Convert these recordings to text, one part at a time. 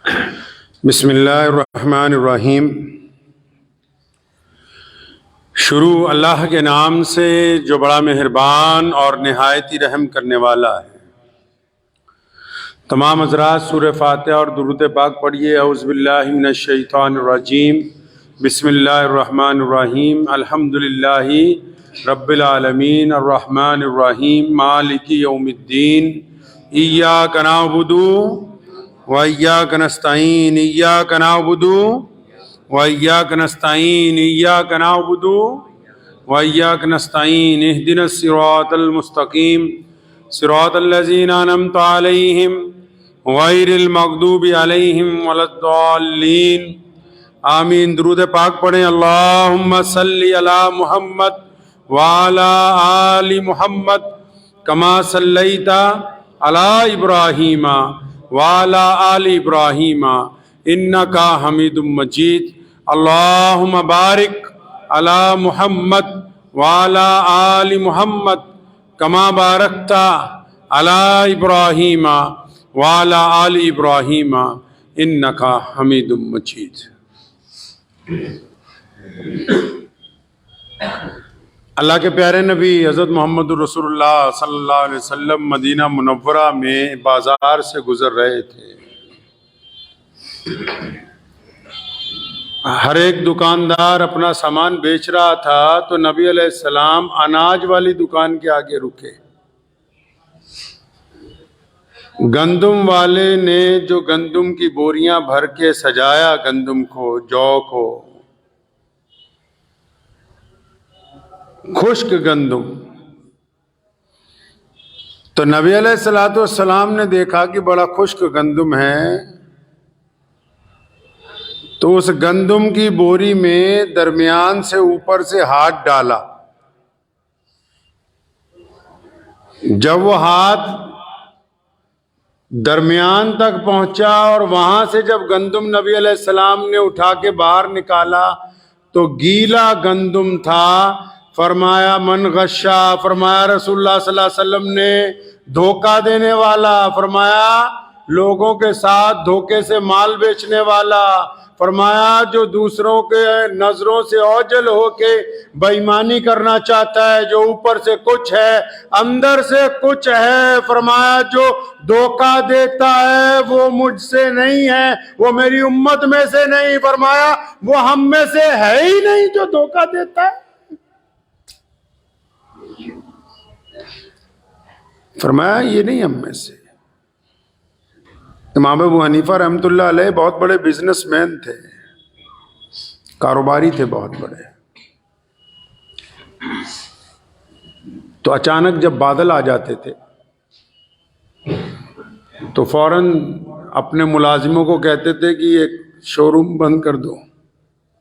बिस्मिल्लाहिर्रहमानिर्रहीम। शुरू अल्लाह के नाम से जो बड़ा मेहरबान और निहायती रहम करने वाला है। तमाम हज़रात सूरह फातिहा और दुरूद पाक पढ़िए। औज़ु बिल्लाहि मिनश शैतानिर रजीम। बिस्मिल्लाहिर्रहमानिर्रहीम। अल्हम्दुलिल्लाहि रब्बिल आलमीन अर्रहमानिर रहीम मालिकि यौमिद्दीन। इय्याका नअबुदु व इय्याका नस्तईन। इय्याका नअबुदु व इय्याका नस्तईन। इय्याका नअबुदु व इय्याका नस्तईन। इहदिनस सिरातल मुस्तकीम सिरातल लज़ीना अनअमता अलैहिम गैरिल मग़दूबि अलैहिम वलद्दाल्लीन। आमीन। दुरूद पाक पढ़ें। अल्लाहुम्मा सल्लि अला मुहम्मद व अला आलि मुहम्मद कमा सल्लैता अला इब्राहीमा व अला आलि इब्राहीमा इन्नका हमीदुम मजीद। अल्लाहुम्मा बारिक अला मुहम्मद व अला आलि मुहम्मद कमा बारकता अला इब्राहीमा व अला आलि इब्राहीमा इन्नका हमीदुम मजीद। अल्लाह के प्यारे नबी हज़रत मोहम्मद रसूलुल्लाह सल्लल्लाहु अलैहि वसल्लम मदीना मुनव्वरा में बाजार से गुजर रहे थे। हर एक दुकानदार अपना सामान बेच रहा था तो नबी अलैहिस्सलाम अनाज वाली दुकान के आगे रुके। गंदुम वाले ने जो गंदुम की बोरियां भर के सजाया, गंदुम को, जौ को, खुश्क गंदुम, तो नबी अलैहिस्सलाम ने देखा कि बड़ा खुश्क गंदुम है, तो उस गंदुम की बोरी में दरमियान से ऊपर से हाथ डाला। जब वो हाथ दरमियान तक पहुंचा और वहां से जब गंदुम नबी अलैहिस्सलाम ने उठा के बाहर निकाला तो गीला गंदुम था। फरमाया मन गश्शा, फरमाया रसूलुल्लाह सल्लल्लाहु अलैहि वसल्लम ने धोखा देने वाला, फरमाया लोगों के साथ धोखे से माल बेचने वाला, फरमाया जो दूसरों के नजरों से ओझल होके बेईमानी करना चाहता है, जो ऊपर से कुछ है अंदर से कुछ है, फरमाया जो धोखा देता है वो मुझसे नहीं है, वो मेरी उम्मत में से नहीं, फरमाया वो हम में से है ही नहीं जो धोखा देता है। फरमाया ये नहीं हम में से। इमाम अबू हनीफा रहमतुल्लाह अलैह बहुत बड़े बिजनेसमैन थे, कारोबारी थे बहुत बड़े। तो अचानक जब बादल आ जाते थे तो फौरन अपने मुलाजिमों को कहते थे कि एक शोरूम बंद कर दो।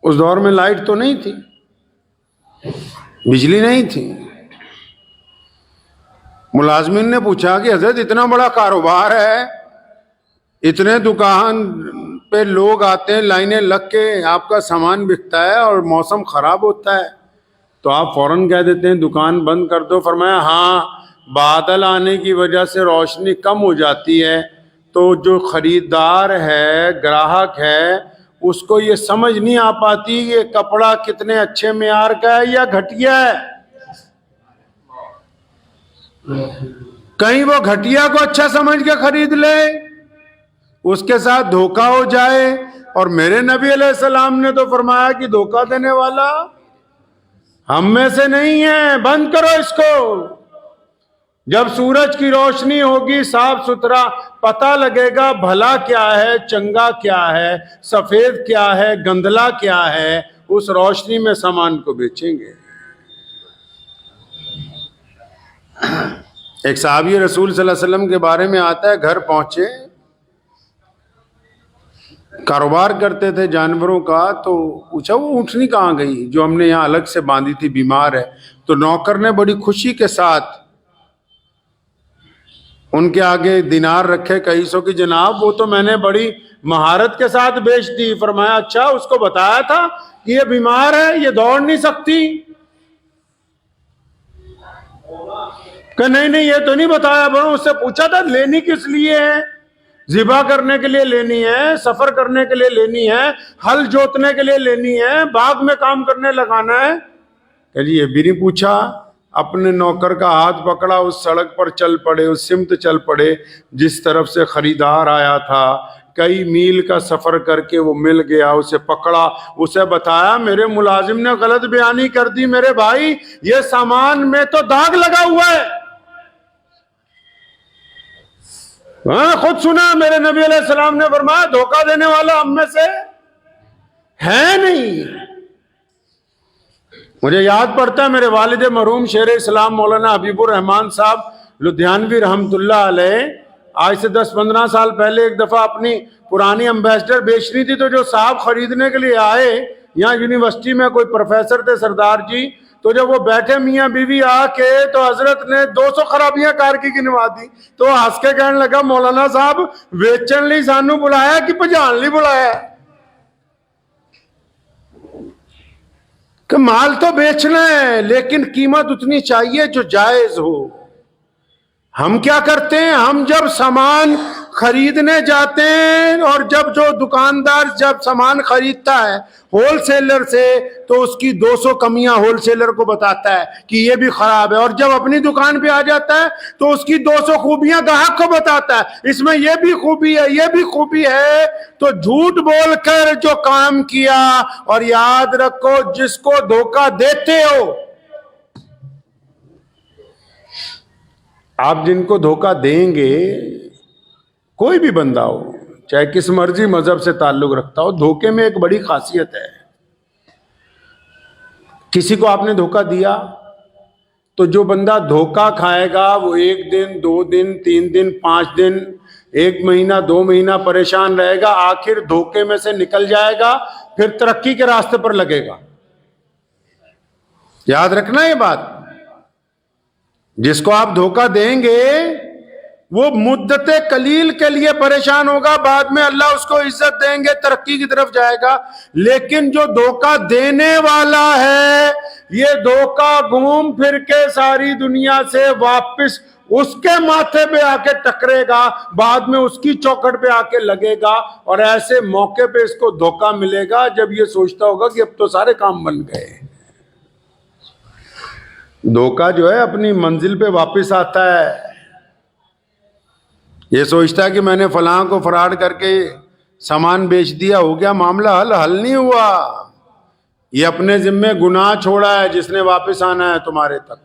उस दौर में लाइट तो नहीं थी, बिजली नहीं थी। मुलाजिमिन ने पूछा कि हजरत इतना बड़ा कारोबार है, इतने दुकान पे लोग आते हैं, लाइनें लग के आपका सामान बिकता है और मौसम खराब होता है तो आप फौरन कह देते हैं दुकान बंद कर दो। फरमाया हाँ, बादल आने की वजह से रोशनी कम हो जाती है तो जो खरीदार है, ग्राहक है, उसको ये समझ नहीं आ पाती ये कपड़ा कितने अच्छे मेयार का है या घटिया है। कहीं वो घटिया को अच्छा समझ के खरीद ले, उसके साथ धोखा हो जाए। और मेरे नबी अलैहिस्सलाम ने तो फरमाया कि धोखा देने वाला हम में से नहीं है, बंद करो इसको। जब सूरज की रोशनी होगी, साफ सुथरा पता लगेगा भला क्या है, चंगा क्या है, सफेद क्या है, गंदला क्या है, उस रोशनी में सामान को बेचेंगे। एक साहबी रसूल सल्लल्लाहु अलैहि वसल्लम के बारे में आता है, घर पहुंचे, कारोबार करते थे जानवरों का, तो पूछा वो ऊँटनी कहाँ गई जो हमने यहाँ अलग से बांधी थी, बीमार है। तो नौकर ने बड़ी खुशी के साथ उनके आगे दिनार रखे, कई सौ की, जनाब वो तो मैंने बड़ी महारत के साथ बेच दी। फरमाया अच्छा, उसको बताया था कि ये बीमार है, ये दौड़ नहीं सकती? नहीं नहीं ये तो नहीं बताया। बड़ों उससे पूछा था लेनी किस लिए है? ज़िबा करने के लिए लेनी है, सफर करने के लिए लेनी है, हल जोतने के लिए लेनी है, बाग में काम करने लगाना है। कह ये भी नहीं पूछा। अपने नौकर का हाथ पकड़ा, उस सड़क पर चल पड़े, उस सिमत चल पड़े जिस तरफ से खरीदार आया था। कई मील का सफर करके वो मिल गया, उसे पकड़ा, उसे बताया मेरे मुलाजिम ने गलत बयानी कर दी मेरे भाई, ये सामान में तो दाग लगा हुआ है। खुद सुना मेरे नबी अलैहिस्सलाम ने फरमाया धोखा देने वाला हम में से है नहीं। मुझे याद पड़ता है मेरे वालिद मरहूम शेर इस्लाम मौलाना हबीबुर रहमान साहब लुधियानवी रहमतुल्लाह अलैह, आज से 10-15 साल पहले एक दफा अपनी पुरानी एम्बेसडर बेचनी थी, तो जो साहब खरीदने के लिए आए, यहाँ यूनिवर्सिटी में कोई प्रोफेसर थे सरदार जी, तो जब वो बैठे मियाँ बीवी आके, तो हजरत ने 200 खराबियां कार की गिनवा दी। तो हंस के कहने लगा मौलाना साहब बेचन ली सानू बुलाया कि भजान ली बुलाया? कि माल तो बेचना है लेकिन कीमत उतनी चाहिए जो जायज हो। हम क्या करते हैं, हम जब सामान खरीदने जाते हैं और जब जो दुकानदार जब सामान खरीदता है होलसेलर से, तो उसकी 200 कमियां होलसेलर को बताता है कि ये भी खराब है, और जब अपनी दुकान पे आ जाता है तो उसकी 200 खूबियां ग्राहक को बताता है, इसमें ये भी खूबी है, ये भी खूबी है। तो झूठ बोलकर जो काम किया, और याद रखो जिसको धोखा देते हो आप, जिनको धोखा देंगे, कोई भी बंदा हो, चाहे किस मर्जी मजहब से ताल्लुक रखता हो, धोखे में एक बड़ी खासियत है। किसी को आपने धोखा दिया तो जो बंदा धोखा खाएगा वो 1 दिन, 2 दिन, 3 दिन, 5 दिन, 1 महीना, 2 महीना परेशान रहेगा, आखिर धोखे में से निकल जाएगा, फिर तरक्की के रास्ते पर लगेगा। याद रखना ये बात, जिसको आप धोखा देंगे वो मुद्दते कलील के लिए परेशान होगा, बाद में अल्लाह उसको इज्जत देंगे, तरक्की की तरफ जाएगा। लेकिन जो धोखा देने वाला है, ये धोखा घूम फिर के सारी दुनिया से वापस उसके माथे पे आके टकरेगा, बाद में उसकी चौखट पे आके लगेगा, और ऐसे मौके पे इसको धोखा मिलेगा जब ये सोचता होगा कि अब तो सारे काम बन गए। धोखा जो है अपनी मंजिल पे वापस आता है। ये सोचता है कि मैंने फलां को फराड करके सामान बेच दिया, हो गया मामला हल। हल नहीं हुआ, ये अपने जिम्मे गुनाह छोड़ा है जिसने वापस आना है तुम्हारे तक।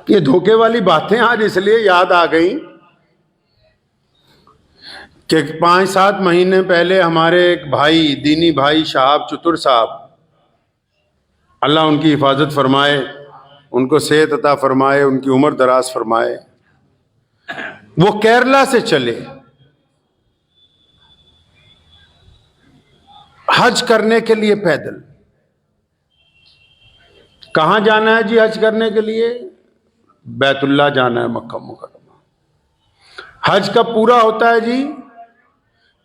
ये धोखे वाली बातें आज इसलिए याद आ गई कि 5-7 महीने पहले हमारे एक भाई, दीनी भाई शहाब चतुर साहब, अल्लाह उनकी हिफाजत फरमाए, उनको सेहत अता फरमाए, उनकी उम्र दराज फरमाए, वो केरला से चले हज करने के लिए पैदल। कहां जाना है जी हज करने के लिए? बैतुल्लाह जाना है, मक्का मुकर्रमा। हज कब पूरा होता है जी?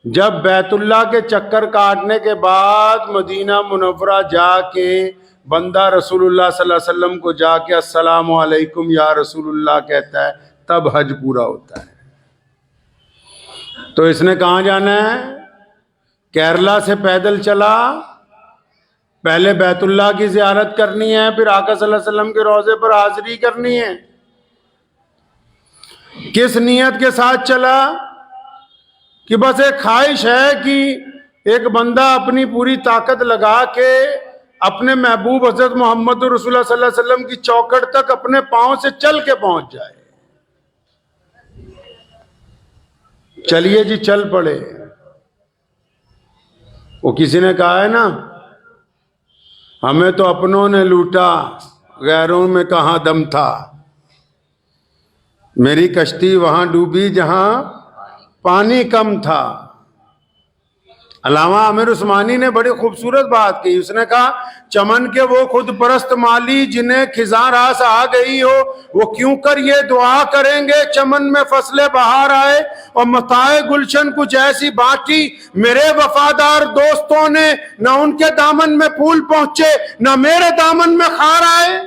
जब बैतुल्लाह के चक्कर काटने के बाद मदीना मुनव्वरा जाके बंदा रसूलुल्लाह सल्लल्लाहु अलैहि वसल्लम को जाके अस्सलामु अलैकुम या रसूलुल्लाह कहता है, तब हज पूरा होता है। तो इसने कहां जाना है? केरला से पैदल चला, पहले बैतुल्लाह की ज़ियारत करनी है, फिर आका सल्लल्लाहु अलैहि वसल्लम के रोज़े पर हाजिरी करनी है। किस नियत के साथ चला? कि बस एक ख्वाहिश है कि एक बंदा अपनी पूरी ताकत लगा के अपने महबूब हजरत मोहम्मद रसूलुल्लाह सल्लल्लाहु अलैहि वसल्लम की चौखट तक अपने पांव से चल के पहुंच जाए। चलिए जी, चल पड़े। वो किसी ने कहा है ना, हमें तो अपनों ने लूटा, गैरों में कहां दम था। मेरी कश्ती वहां डूबी जहां पानी कम था। अल्लामा आमिर उस्मानी ने बड़ी खूबसूरत बात की। उसने कहा, चमन के वो खुद परस्त माली जिन्हें खिज़ां रास आ गई हो, वो क्यों कर ये दुआ करेंगे चमन में फसले बहार आए, और मताए गुलशन कुछ ऐसी बाटी मेरे वफादार दोस्तों ने, न उनके दामन में फूल पहुंचे न मेरे दामन में खार आए।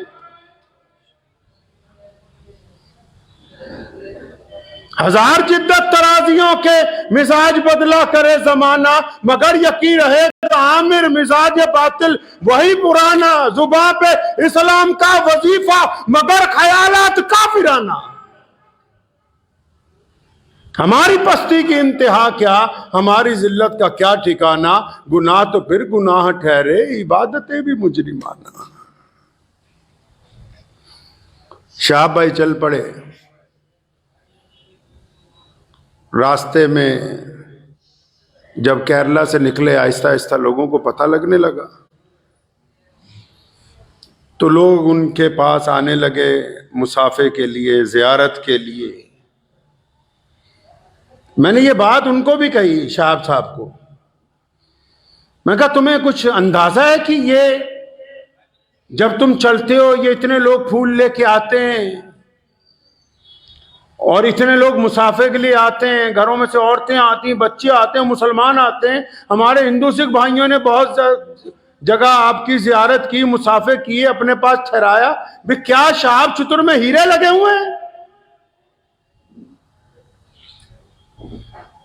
हजार जिद्दत तराजियों के मिजाज बदला करे जमाना, मगर यकीन रहे तो आमिर मिजाज बातिल वही पुराना। जुबां पे इस्लाम का वजीफा मगर ख्यालात काफिराना। हमारी पस्ती की इंतहा क्या, हमारी जिल्लत का क्या ठिकाना। गुनाह तो फिर गुनाह ठहरे, इबादतें भी मुजरिमाना। शाह भाई चल पड़े। रास्ते में जब केरला से निकले, आहिस्ता आहिस्ता लोगों को पता लगने लगा, तो लोग उनके पास आने लगे मुसाफे के लिए, जियारत के लिए। मैंने ये बात उनको भी कही, शाह साहब को। मैं कहा तुम्हें कुछ अंदाजा है कि ये जब तुम चलते हो, ये इतने लोग फूल लेके आते हैं और इतने लोग मुसाफे के लिए आते हैं, घरों में से औरतें आती हैं, बच्चे आते हैं, मुसलमान आते हैं। हमारे हिंदू सिख भाइयों ने बहुत जगह आपकी जियारत की, मुसाफे किए, अपने पास ठहराया। भी क्या शाह चुतुर में हीरे लगे हुए हैं?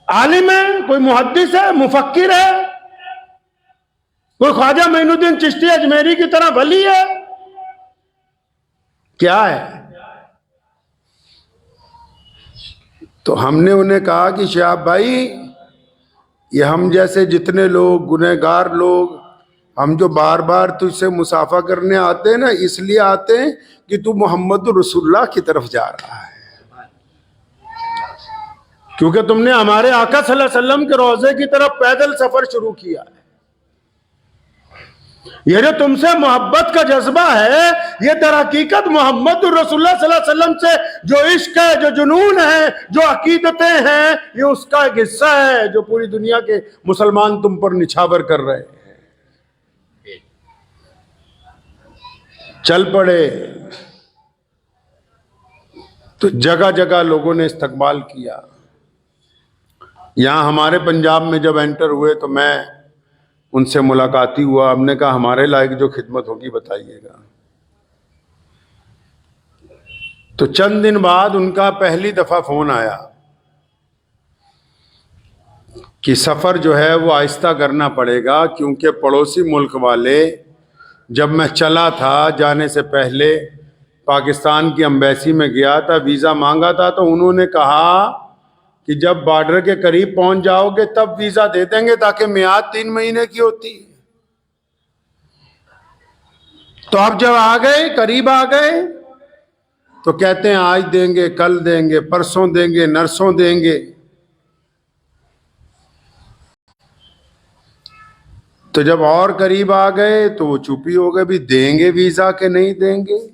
आलिम है, कोई मुहद्दिस है, मुफक्किर है, कोई ख्वाजा मोइनुद्दीन चिश्ती अजमेरी की तरह वली है? क्या है? तो हमने उन्हें कहा कि शाह भाई, ये हम जैसे जितने लोग गुनहगार लोग, हम जो बार बार तुझसे मुसाफा करने आते हैं ना, इसलिए आते हैं कि तू मोहम्मद रसूलुल्लाह की तरफ जा रहा है, क्योंकि तुमने हमारे आका सल्लल्लाहु अलैहि वसल्लम के रोजे की तरफ पैदल सफर शुरू किया है। ये जो तुमसे मोहब्बत का जज्बा है, ये दर हकीकत मोहम्मद रसूलुल्लाह सल्लल्लाहु अलैहि वसल्लम से जो इश्क है, जो जुनून है, जो अकीदतें हैं, ये उसका एक हिस्सा है जो पूरी दुनिया के मुसलमान तुम पर निछावर कर रहे हैं। चल पड़े। तो जगह जगह लोगों ने इस्तकबाल किया। यहां हमारे पंजाब में जब एंटर हुए तो मैं उनसे मुलाकाती हुआ। हमने कहा हमारे लायक जो खिदमत होगी बताइएगा। तो चंद दिन बाद उनका पहली दफा फोन आया कि सफर जो है वो आहिस्ता करना पड़ेगा, क्योंकि पड़ोसी मुल्क वाले, जब मैं चला था जाने से पहले पाकिस्तान की एम्बेसी में गया था, वीजा मांगा था, तो उन्होंने कहा कि जब बॉर्डर के करीब पहुंच जाओगे तब वीजा दे देंगे, ताकि मियाद 3 महीने की होती। तो अब जब आ गए, करीब आ गए, तो कहते हैं आज देंगे, कल देंगे, परसों देंगे, नरसों देंगे। तो जब और करीब आ गए तो वो चुप ही हो गए, भी देंगे वीजा के नहीं देंगे।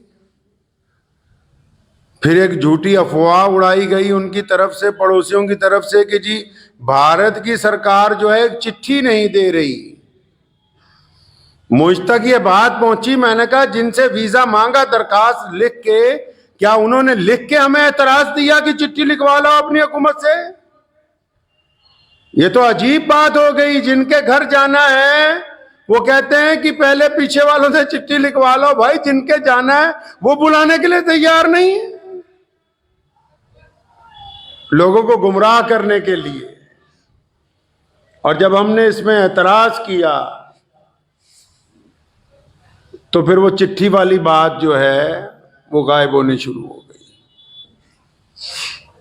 फिर एक झूठी अफवाह उड़ाई गई उनकी तरफ से, पड़ोसियों की तरफ से, कि जी भारत की सरकार जो है चिट्ठी नहीं दे रही। मुझ तक ये बात पहुंची। मैंने कहा जिनसे वीजा मांगा दरखास्त लिख के, क्या उन्होंने लिख के हमें एतराज दिया कि चिट्ठी लिखवा लो अपनी हुकूमत से? ये तो अजीब बात हो गई। जिनके घर जाना है वो कहते हैं कि पहले पीछे वालों से चिट्ठी लिखवा लो। भाई जिनके जाना है वो बुलाने के लिए तैयार नहीं है, लोगों को गुमराह करने के लिए। और जब हमने इसमें एतराज किया तो फिर वो चिट्ठी वाली बात जो है वो गायब होनी शुरू हो गई।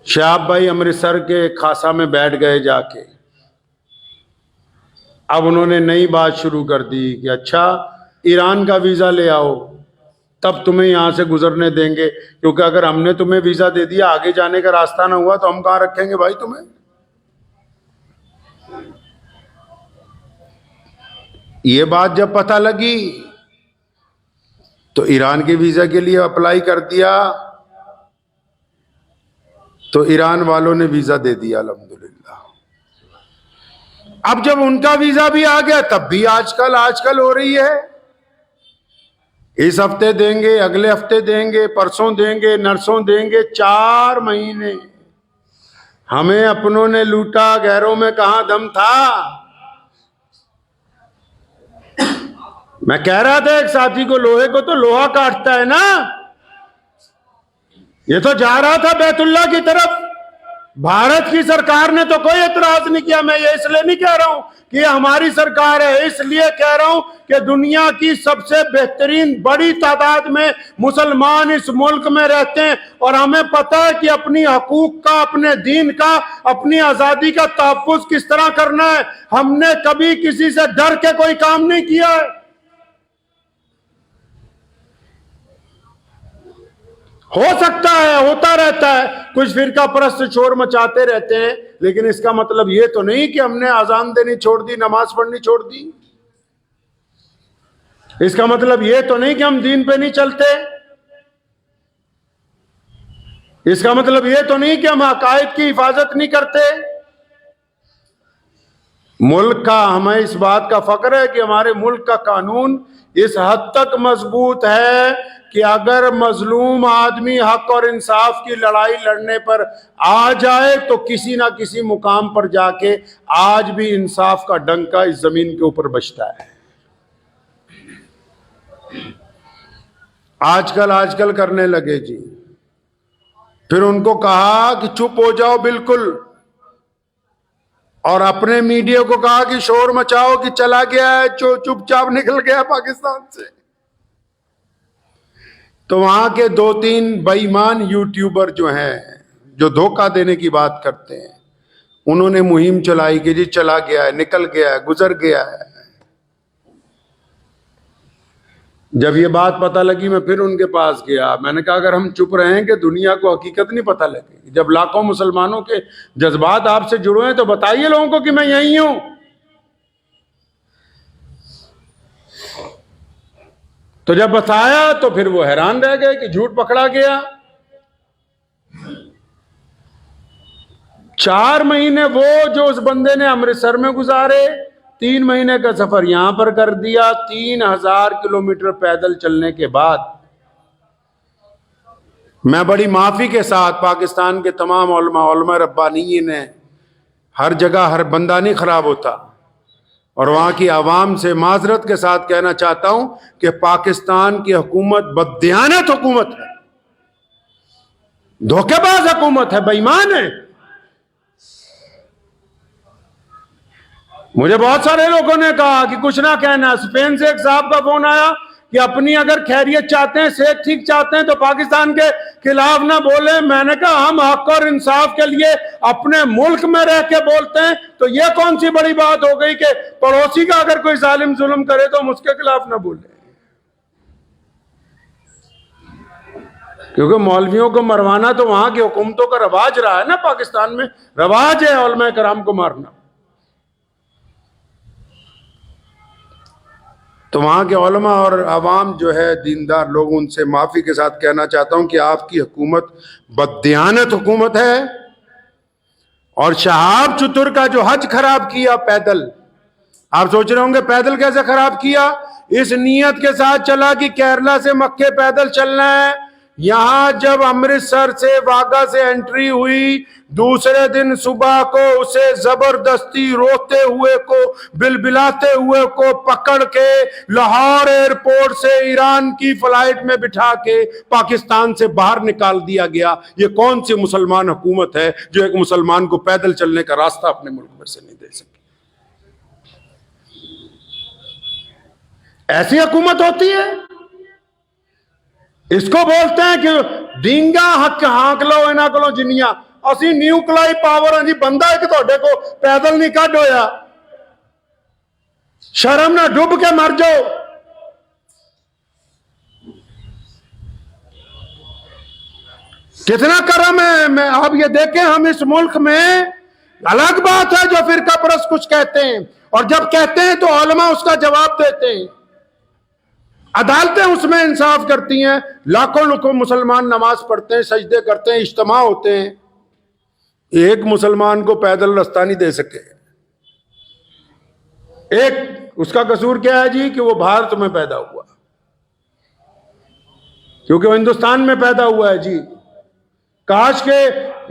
शहाब भाई अमृतसर के खासा में बैठ गए जाके। अब उन्होंने नई बात शुरू कर दी कि अच्छा ईरान का वीजा ले आओ, तब तुम्हें यहां से गुजरने देंगे, क्योंकि अगर हमने तुम्हें वीजा दे दिया, आगे जाने का रास्ता ना हुआ तो हम कहां रखेंगे भाई तुम्हें। ये बात जब पता लगी तो ईरान के वीजा के लिए अप्लाई कर दिया, तो ईरान वालों ने वीजा दे दिया अल्हम्दुलिल्लाह। अब जब उनका वीजा भी आ गया तब भी आजकल हो रही है, इस हफ्ते देंगे, अगले हफ्ते देंगे, परसों देंगे, नरसों देंगे। 4 महीने हमें अपनों ने लूटा, गैरों में कहां दम था। मैं कह रहा था एक साथी को, लोहे को तो लोहा काटता है ना। ये तो जा रहा था बैतुल्लाह की तरफ, भारत की सरकार ने तो कोई एतराज नहीं किया। मैं ये इसलिए नहीं कह रहा हूं कि ये हमारी सरकार है, इसलिए कह रहा हूं कि दुनिया की सबसे बेहतरीन बड़ी तादाद में मुसलमान इस मुल्क में रहते हैं और हमें पता है कि अपनी हकूक का, अपने दीन का, अपनी आजादी का तहफ्फुज किस तरह करना है। हमने कभी किसी से डर के कोई काम नहीं किया है। हो सकता है, होता रहता है, कुछ फिरका परस्त शोर मचाते रहते हैं, लेकिन इसका मतलब ये तो नहीं कि हमने अजान देनी छोड़ दी, नमाज पढ़नी छोड़ दी। इसका मतलब ये तो नहीं कि हम दीन पे नहीं चलते। इसका मतलब ये तो नहीं कि हम अकायद की हिफाजत नहीं करते। मुल्क का, हमें इस बात का फख्र है कि हमारे मुल्क का कानून इस हद तक मजबूत है कि अगर मजलूम आदमी हक और इंसाफ की लड़ाई लड़ने पर आ जाए तो किसी ना किसी मुकाम पर जाके आज भी इंसाफ का डंका इस जमीन के ऊपर बजता है। आजकल करने लगे जी। फिर उनको कहा कि चुप हो जाओ बिल्कुल, और अपने मीडिया को कहा कि शोर मचाओ कि चला गया है, चुपचाप निकल गया पाकिस्तान से। तो वहां के 2-3 बेईमान यूट्यूबर जो हैं, जो धोखा देने की बात करते हैं, उन्होंने मुहिम चलाई कि जी चला गया है, निकल गया है, गुजर गया है। जब ये बात पता लगी मैं फिर उनके पास गया। मैंने कहा अगर हम चुप रहेंगे दुनिया को हकीकत नहीं पता लगेगी। जब लाखों मुसलमानों के जज्बात आपसे जुड़े हैं तो बताइए लोगों को कि मैं यहीं हूं। तो जब बताया तो फिर वो हैरान रह गए कि झूठ पकड़ा गया। 4 महीने वो जो उस बंदे ने अमृतसर में गुजारे, 3 महीने का सफर यहां पर कर दिया, 3000 किलोमीटर पैदल चलने के बाद मैं बड़ी माफी के साथ पाकिस्तान के तमाम उलमा रब्बानीयीन ने, हर जगह हर बंदा नहीं खराब होता, और वहां की आवाम से माजरत के साथ कहना चाहता हूं कि पाकिस्तान की हुकूमत बददियानत हुकूमत है, धोखेबाज हुकूमत है, बेईमान है। मुझे बहुत सारे लोगों ने कहा कि कुछ ना कहना। स्पेन से एक साहब का फोन आया कि अपनी अगर खैरियत चाहते हैं, सेहत ठीक चाहते हैं तो पाकिस्तान के खिलाफ ना बोले। मैंने कहा हम हक और इंसाफ के लिए अपने मुल्क में रह के बोलते हैं, तो ये कौन सी बड़ी बात हो गई कि पड़ोसी का अगर कोई जालिम जुल्म करे तो हम उसके खिलाफ ना बोले। क्योंकि मौलवियों को मरवाना तो वहां की हुकूमतों का रवाज रहा है ना, पाकिस्तान में रवाज है उलमा कराम को मारना। तो वहां के उलमा और अवाम जो है दीनदार लोग, उनसे माफी के साथ कहना चाहता हूं कि आपकी हुकूमत बददियानत हुकूमत है। और शहाब चतुर का जो हज खराब किया पैदल, आप सोच रहे होंगे पैदल कैसे खराब किया। इस नीयत के साथ चला कि केरला से मक्के पैदल चलना है। यहां जब अमृतसर से वाघा से एंट्री हुई, दूसरे दिन सुबह को उसे जबरदस्ती रोते हुए को, बिलबिलाते हुए को पकड़ के लाहौर एयरपोर्ट से ईरान की फ्लाइट में बिठा के पाकिस्तान से बाहर निकाल दिया गया। ये कौन सी मुसलमान हुकूमत है जो एक मुसलमान को पैदल चलने का रास्ता अपने मुल्क में से नहीं दे सकी। ऐसी हुकूमत होती है। इसको बोलते हैं कि डींगा हक हाँक लो इना को जिन्निया, असी न्यूक्लियर पावर हैं जी, बंदा एक तुहाडे को पैदल नहीं कढ होया। शर्म ना डूब के मर जाओ। कितना करम है। मैं आप ये देखें, हम इस मुल्क में, अलग बात है जो फिरका परस्त कुछ कहते हैं, और जब कहते हैं तो उलमा उसका जवाब देते हैं, अदालतें उसमें इंसाफ करती हैं, लाखों मुसलमान नमाज पढ़ते हैं, सजदे करते हैं, इज्तिमा होते हैं, एक मुसलमान को पैदल रास्ता नहीं दे सके। एक उसका कसूर क्या है जी कि वो भारत में पैदा हुआ, क्योंकि वो हिंदुस्तान में पैदा हुआ है जी। काश के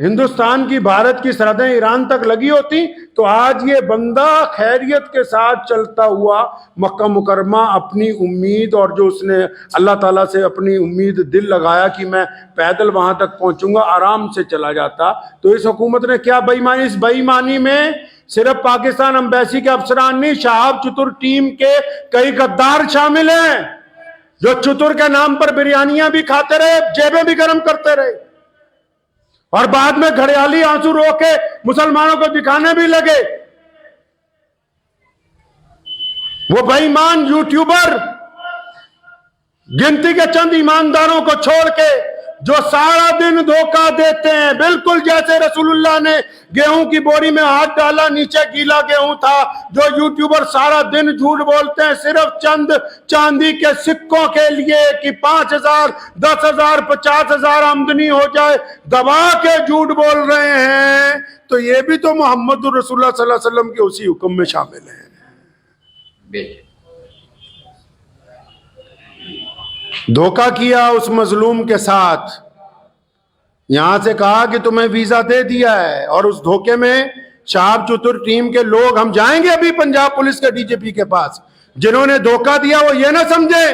हिंदुस्तान की, भारत की सरहदें ईरान तक लगी होती तो आज ये बंदा खैरियत के साथ चलता हुआ मक्का मुकरमा अपनी उम्मीद, और जो उसने अल्लाह ताला से अपनी उम्मीद दिल लगाया कि मैं पैदल वहां तक पहुंचूंगा, आराम से चला जाता। तो इस हुकूमत ने क्या बेईमानी, इस बेईमानी में सिर्फ पाकिस्तान एम्बेसी के अफसरान नहीं, शहाब चतुर टीम के कई गद्दार शामिल हैं, जो चतुर के नाम पर बिरयानियां भी खाते रहे, जेबें भी गर्म करते रहे, और बाद में घड़ियाली आंसू रो के मुसलमानों को दिखाने भी लगे। वो बेईमान यूट्यूबर गिनती के चंद ईमानदारों को छोड़ के जो सारा दिन धोखा देते हैं, बिल्कुल जैसे रसूलुल्लाह ने गेहूं की बोरी में हाथ डाला, नीचे गीला गेहूं था, जो यूट्यूबर सारा दिन झूठ बोलते हैं सिर्फ चंद चांदी के सिक्कों के लिए कि 5,000, 10,000, 50,000 आमदनी हो जाए, दबा के झूठ बोल रहे हैं, तो ये भी तो मोहम्मद रसूलुल्लाह सल्लल्लाहु अलैहि वसल्लम के उसी हुक्म में शामिल है। धोखा किया उस मजलूम के साथ, यहां से कहा कि तुम्हें वीजा दे दिया है, और उस धोखे में शहाब चतुर टीम के लोग, हम जाएंगे अभी पंजाब पुलिस के डीजीपी के पास, जिन्होंने धोखा दिया वो ये ना समझे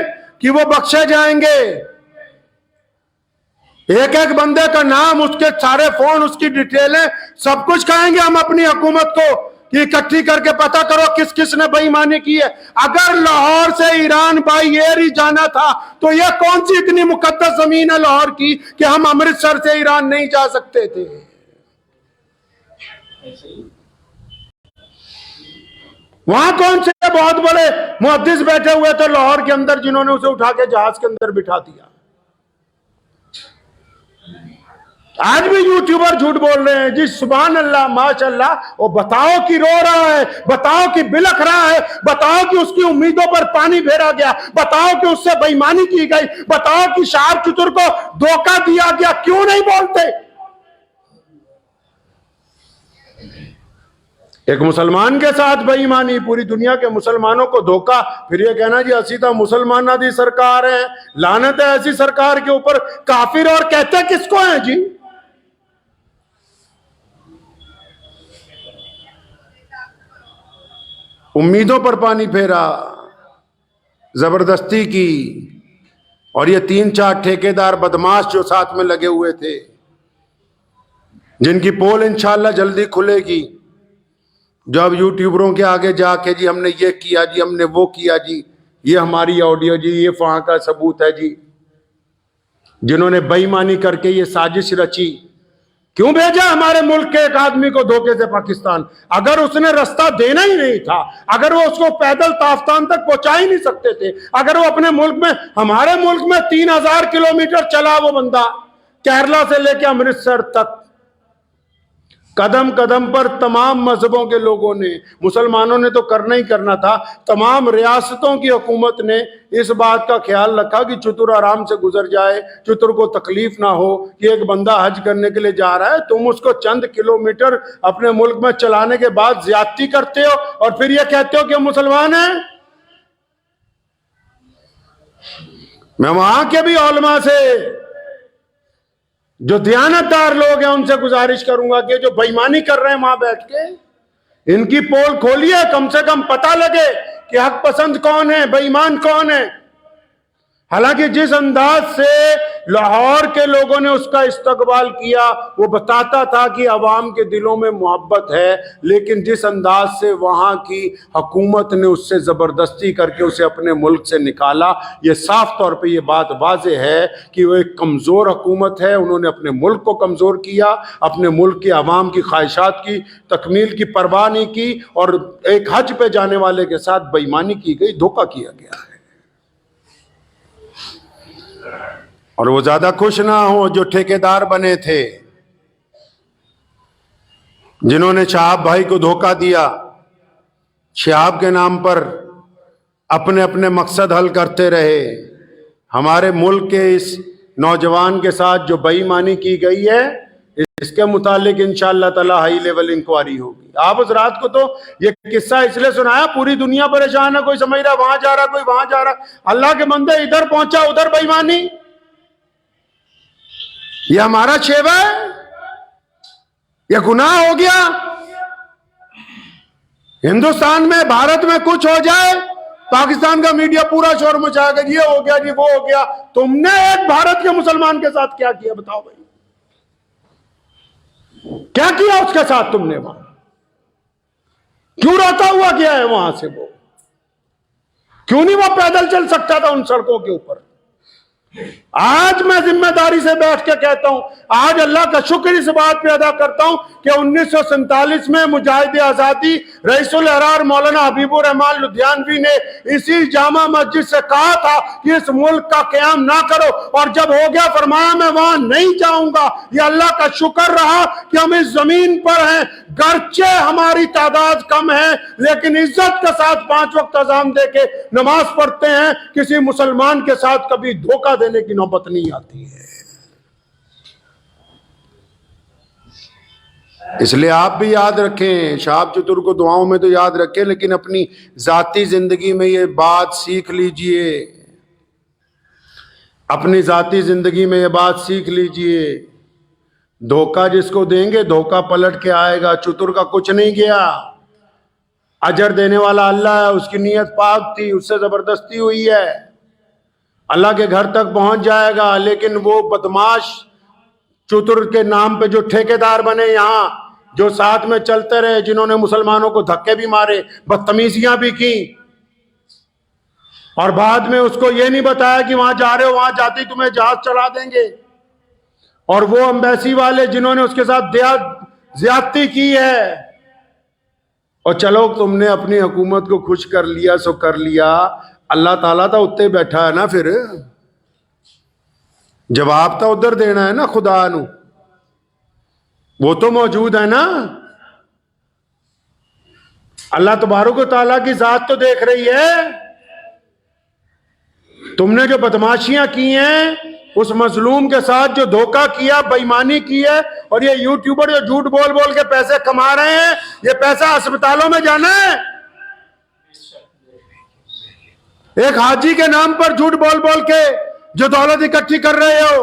कि वो बख्शे जाएंगे। एक एक बंदे का नाम, उसके सारे फोन, उसकी डिटेलें, सब कुछ कहेंगे हम अपनी हुकूमत को कि इकट्ठी करके पता करो किस किस ने बेईमानी की है। अगर लाहौर से ईरान बाई एयर ही जाना था तो यह कौन सी इतनी मुकद्दस जमीन है लाहौर की कि हम अमृतसर से ईरान नहीं जा सकते थे। वहां कौन से बहुत बड़े मुहद्दिस बैठे हुए थे लाहौर के अंदर जिन्होंने उसे उठा के जहाज के अंदर बिठा दिया। आज भी यूट्यूबर झूठ बोल रहे हैं जी, सुभान अल्लाह माशाअल्लाह, वो बताओ कि रो रहा है, बताओ कि बिलख रहा है, बताओ कि उसकी उम्मीदों पर पानी फेरा गया, बताओ कि उससे बेईमानी की गई, बताओ कि शहाब चतुर को धोखा दिया गया, क्यों नहीं बोलते। एक मुसलमान के साथ बेईमानी, पूरी दुनिया के मुसलमानों को धोखा, फिर ये कहना जी असी तो मुसलमाना दी सरकार है, लानत है ऐसी सरकार के ऊपर। काफिर और कहते किसको है जी? उम्मीदों पर पानी फेरा, जबरदस्ती की, और ये 3-4 ठेकेदार बदमाश जो साथ में लगे हुए थे, जिनकी पोल इंशाल्लाह जल्दी खुलेगी, जब यूट्यूबरों के आगे जाके जी हमने ये किया जी, हमने वो किया जी, ये हमारी ऑडियो जी, ये वहां का सबूत है जी, जिन्होंने बेईमानी करके ये साजिश रची। क्यों भेजा हमारे मुल्क के एक आदमी को धोखे से पाकिस्तान? अगर उसने रास्ता देना ही नहीं था, अगर वो उसको पैदल ताफ्तान तक पहुंचा ही नहीं सकते थे, अगर वो अपने मुल्क में, हमारे मुल्क में 3,000 किलोमीटर चला वो बंदा, केरला से लेकर अमृतसर तक, कदम कदम पर तमाम मजहबों के लोगों ने, मुसलमानों ने तो करना ही करना था, तमाम रियासतों की हुकूमत ने इस बात का ख्याल रखा कि चतुर आराम से गुजर जाए, चतुर को तकलीफ ना हो कि एक बंदा हज करने के लिए जा रहा है, तुम उसको चंद किलोमीटर अपने मुल्क में चलाने के बाद ज्यादती करते हो और फिर यह कहते हो कि हम मुसलमान हैं। मैं वहां के भी उलमा से, जो दयानतदार लोग हैं, उनसे गुजारिश करूंगा कि जो बेईमानी कर रहे हैं वहां बैठ के, इनकी पोल खोलिए, कम से कम पता लगे कि हक पसंद कौन है, बेईमान कौन है। हालांकि जिस अंदाज से लाहौर के लोगों ने उसका इस्तकबाल किया वो बताता था कि अवाम के दिलों में मोहब्बत है, लेकिन जिस अंदाज से वहां की हुकूमत ने उससे जबरदस्ती करके उसे अपने मुल्क से निकाला, ये साफ तौर पे ये बात वाज़ेह है कि वो एक कमज़ोर हुकूमत है। उन्होंने अपने मुल्क को कमज़ोर किया, अपने मुल्क के अवाम की ख्वाहिशात की तकमील की परवाह नहीं की, और एक हज पे जाने वाले के साथ बेईमानी की गई, धोखा किया गया है। और वो ज्यादा खुश ना हो जो ठेकेदार बने थे, जिन्होंने शहाब भाई को धोखा दिया, शहाब के नाम पर अपने अपने मकसद हल करते रहे। हमारे मुल्क के इस नौजवान के साथ जो बेईमानी की गई है, इसके मुतालिक इंशाअल्लाह ताला हाई लेवल इंक्वायरी होगी। आप उस रात को तो ये किस्सा इसलिए सुनाया, पूरी दुनिया परेशान है, कोई समझ रहा वहां जा रहा, कोई वहां जा रहा। अल्लाह के बंदे, इधर पहुंचा उधर बेईमानी। ये हमारा शेवा है? यह गुनाह हो गया? हिंदुस्तान में, भारत में कुछ हो जाए, पाकिस्तान का मीडिया पूरा शोर मचाएगा, ये हो गया जी, वो हो गया। तुमने एक भारत के मुसलमान के साथ क्या किया बताओ भाई? क्या किया उसके साथ तुमने? वहां क्यों रोता हुआ गया है वहां से? वो क्यों नहीं वो पैदल चल सकता था उन सड़कों के ऊपर? आज मैं जिम्मेदारी से बैठ के कहता हूं, आज अल्लाह का शुक्र इस बात पे अदा करता हूं कि 1947 में मुजाहिद आजादी रईसुल अहरार मौलाना हबीबुर रहमान लुधियानवी ने इसी जामा मस्जिद से कहा था कि इस मुल्क का क़याम ना करो, और जब हो गया फरमाया मैं वहां नहीं जाऊंगा। ये अल्लाह का शुक्र रहा कि हम इस जमीन पर हैं, गर्चे हमारी तादाद कम है लेकिन इज्जत के साथ 5 वक्त अज़ान दे के नमाज पढ़ते हैं। किसी मुसलमान के साथ कभी धोखा देने की नौबत नहीं आती है। इसलिए आप भी याद रखें, शहाब चतुर को दुआओं में तो याद रखें, लेकिन अपनी जाती जिंदगी में ये बात सीख लीजिए। अपनी जाती जिंदगी में ये बात सीख लीजिए, धोखा जिसको देंगे धोखा पलट के आएगा। चतुर का कुछ नहीं गया, अजर देने वाला अल्लाह है, उसकी नीयत पाक थी, उससे जबरदस्ती हुई है, अल्लाह के घर तक पहुंच जाएगा। लेकिन वो बदमाश चतुर के नाम पे जो ठेकेदार बने यहां, जो साथ में चलते रहे, जिन्होंने मुसलमानों को धक्के भी मारे, बदतमीजियां भी की, और बाद में उसको ये नहीं बताया कि वहां जा रहे हो, वहां जाते ही तुम्हें जहाज चढ़ा देंगे। और वो एम्बेसी वाले जिन्होंने उसके साथ ज्यादती की है, और चलो तुमने अपनी हुकूमत को खुश कर लिया सो कर लिया, अल्लाह ताला तो उत्ते बैठा है ना, फिर जवाब तो उधर देना है ना, खुदा नू वो तो मौजूद है ना। अल्लाह तबारक व तआला की जात तो देख रही है। तुमने जो बदमाशियां की हैं, उस मजलूम के साथ जो धोखा किया, बेईमानी की है, और ये यूट्यूबर जो झूठ बोल बोल के पैसे कमा रहे हैं, ये पैसा अस्पतालों में जाना है। एक हाजी के नाम पर झूठ बोल बोल के जो दौलत इकट्ठी कर रहे हो,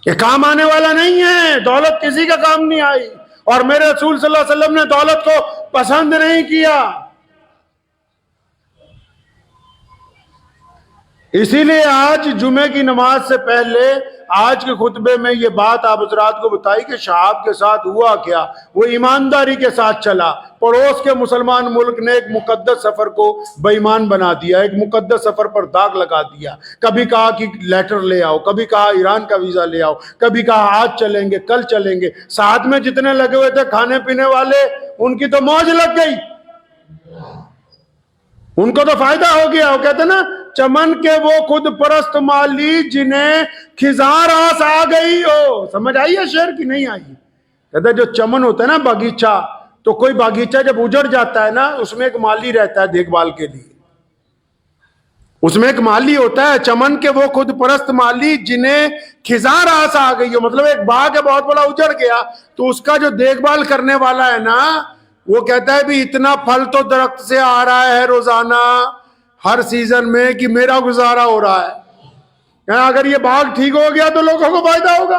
ये काम आने वाला नहीं है। दौलत किसी का काम नहीं आई, और मेरे रसूल सल्लल्लाहु अलैहि वसल्लम ने दौलत को पसंद नहीं किया। इसीलिए आज जुमे की नमाज से पहले आज के खुतबे में ये बात आप हज़रात को बताई कि शहाब के साथ हुआ क्या। वो ईमानदारी के साथ चला। पड़ोस के मुसलमान मुल्क ने एक मुकद्दस सफर को बेईमान बना दिया, एक मुकद्दस सफर पर दाग लगा दिया। कभी कहा कि लेटर ले आओ, कभी कहा ईरान का वीजा ले आओ, कभी कहा आज चलेंगे कल चलेंगे। साथ में जितने लगे हुए थे खाने पीने वाले, उनकी तो मौज लग गई, उनको तो फायदा हो गया। वो कहते ना, चमन के वो खुद परस्त माली जिन्हें खिजार आस आ गई हो। समझ आई है शेर की नहीं आई? कहते जो चमन होता है ना, बागीचा, तो कोई बागीचा जब उजड़ जाता है ना, उसमें एक माली रहता है देखभाल के लिए, उसमें एक माली होता है। चमन के वो खुद परस्त माली जिन्हें खिजार आस आ गई हो, मतलब एक बाग है बहुत बड़ा, उजड़ गया, तो उसका जो देखभाल करने वाला है ना, वो कहता है भी इतना फल तो दरख्त से आ रहा है रोजाना हर सीजन में कि मेरा गुजारा हो रहा है। अगर ये बाग ठीक हो गया तो लोगों को फायदा होगा,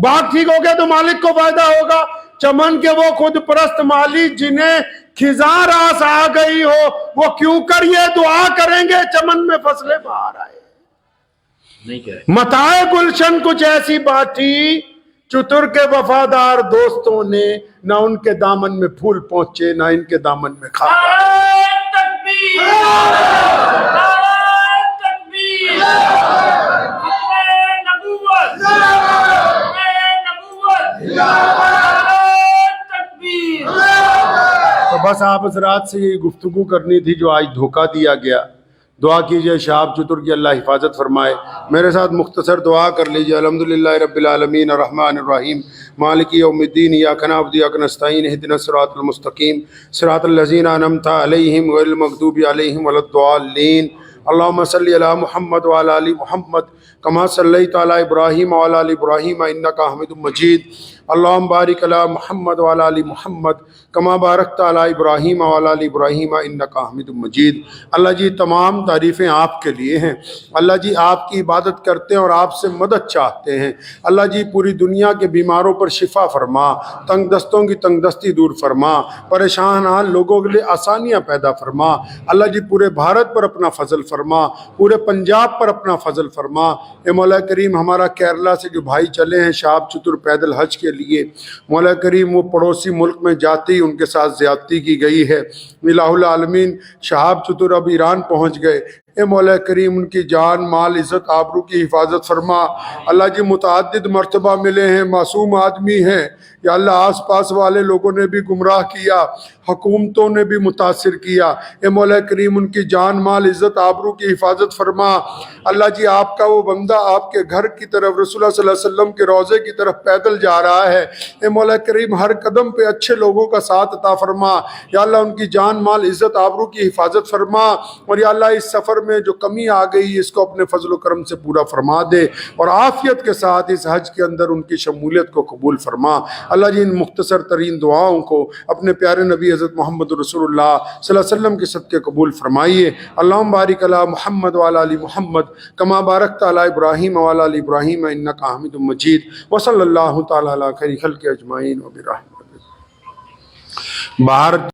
बाग ठीक हो गया तो मालिक को फायदा होगा। चमन के वो खुद परस्त माली जिन्हें खिजार आस आ गई हो, वो क्यों कर ये दुआ करेंगे चमन में फसलें बाहर आए। मताए गुलशन कुछ ऐसी बाटी, चतुर के वफादार दोस्तों ने ना उनके दामन में फूल पहुंचे ना इनके दामन में खा। तो बस आप हज़रात से ये गुफ्तगू करनी थी जो आज धोखा दिया गया। दुआ कीजिए शहाब चतुर की अल्लाह हिफाजत फरमाए। मेरे साथ मुख्तसर दुआ कर लीजिए। अल्हम्दुलिल्लाहि रब्बिल आलमीन अर्रहमानिर रहीम मालिकी यौमिद्दीन इय्याका नअबुदु व इय्याका नस्तईन इहदिनस सिरातल मुस्तकीम सिरातल लज़ीना अनअमता अलैहिम गैरिल मग़दूबि अलैहिम वलद्दाल्लीन। अल्लाहुम्मा सल्लि अला मुहम्मद व अला आलि मुहम्मद कमा सल्लैता अला इब्राहीम व अला आलि इब्राहीम इन्नका हमीदुम मजीद। अल्लाहुम्मा बारिक अला मुहम्मद व अला आलि मुहम्मद कमा बारकता अला इब्राहीम व अला आलि इब्राहीम इन्नका हमीदुम मजीद। अल्लाह जी तमाम तारीफ़ें आपके लिए हैं। अल्लाह जी आपकी इबादत करते हैं और आपसे मदद चाहते हैं। अल्लाह जी पूरी दुनिया के बीमारों पर शिफा फरमा, तंग दस्तों की तंग दस्ती दूर फरमा, परेशान हाल लोगों के लिए आसानियाँ पैदा फरमा। अल्लाह जी पूरे भारत पर अपना फजल फरमा, पूरे पंजाब पर अपना फजल फरमा। ए मौला करीम हमारा केरला से जो भाई चले हैं शाहब चतुर पैदल हज के लिए, मौला करीम वो पड़ोसी मुल्क में जाते ही उनके साथ ज़्यादती की गई है। इलाहुल आलमीन शहाब चतुर अब ईरान पहुँच गए। ए मौला करीम उनकी जान माल इज़्ज़त आबरू की हिफाजत फरमा। अल्लाह जी मुतअद्दिद मर्तबा मिले हैं, मासूम आदमी हैं। या अल्लाह आस पास वाले लोगों ने भी गुमराह किया, हुकूमतों ने भी मुतासिर किया। ए मौला करीम उनकी जान माल इज़्ज़त आबरू की हिफाजत फरमा। अल्लाह जी आपका वो बंदा आपके घर की तरफ रसूलुल्लाह सल्लल्लाहु अलैहि वसल्लम के रोज़े की तरफ पैदल जा रहा है। ए मौला करीम हर कदम पे अच्छे लोगों का साथ अता फरमा। या अल्लाह उनकी जान माल इज़्ज़त आबरू की हिफाजत फरमा। और या अल्लाह इस सफ़र में जो कमी आ गई इसको अपने फजल करम से पूरा फरमा दे और आफियत के साथ इस हज के अंदर उनकी शमूलियत को कबूल फरमा। अल्लाह जी इन मुख्तसर तरीन दुआओं को अपने प्यारे नबी हज़रत मोहम्मद रसूलुल्लाह सल्लल्लाहु अलैहि वसल्लम के सदक़े कबूल फरमाइए। अल्लाहुम्मा बारिक अला मुहम्मद व अला आलि मुहम्मद कमा बारकता अला इब्राहीम व अला आलि इब्राहीम इन्नका हमीदुम मजीद। व सल्लल्लाहु तआला अला खैरि खल्क़ि अजमाइन व बिरहमतिहि। भारत